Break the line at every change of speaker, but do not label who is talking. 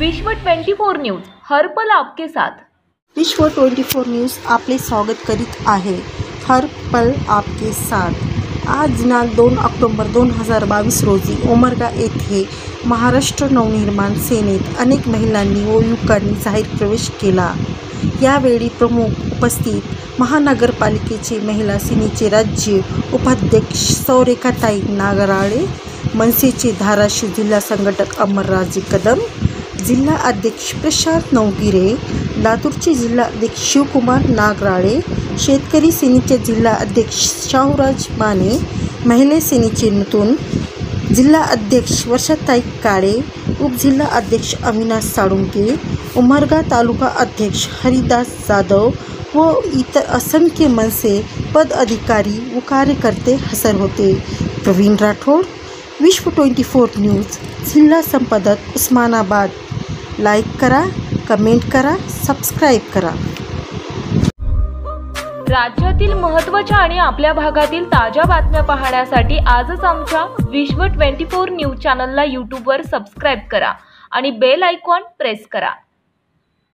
विश्व 24 न्यूज हर पल आपके साथ।
विश्व 24 न्यूज आपले स्वागत करीत आहे। हर पल आपके साथ। आज दिनांक 2 ऑक्टोबर 2022 रोजी उमरगा येथे महाराष्ट्र नवनिर्माण सेनेत अनेक महिलांनी व युवकांनी जाहीर प्रवेश केला। यावेळी प्रमुख उपस्थित महानगरपालिकेचे महिला सेनेचे राज्य उपाध्यक्ष सौरेखाताई नागराळे, मनसेचे धाराशिव जिल्हा संघटक अमरराजे कदम, जिल्हा अध्यक्ष प्रशांत नवगिरे, लातूरचे जिल्हा अध्यक्ष शिवकुमार नागराळे, शेतकरी सेनेचे जिल्हा अध्यक्ष शाहूराज माने, महिला सेनेचे नूतन जिल्हा अध्यक्ष वर्षाताई काळे, उपजिल्हा अध्यक्ष अविनाश साळुंके, उमरगा तालुका अध्यक्ष हरिदास जाधव व इतर असंख्य मनसे पदाधिकारी व कार्यकर्ते हजर होते। प्रवीण राठोड, विश्व 24 न्यूज, जिल्हा संपादक उस्मानाबाद। लाईक करा, कमेंट करा, सबस्क्राईब करा।
राज्यातील महत्त्वाच्या आणि आपल्या भागातील ताज्या बातम्या पाहण्यासाठी आजच आमच्या विश्व 24 न्यूज चॅनलला यूट्यूबवर सबस्क्राईब करा आणि बेल आयकॉन प्रेस करा।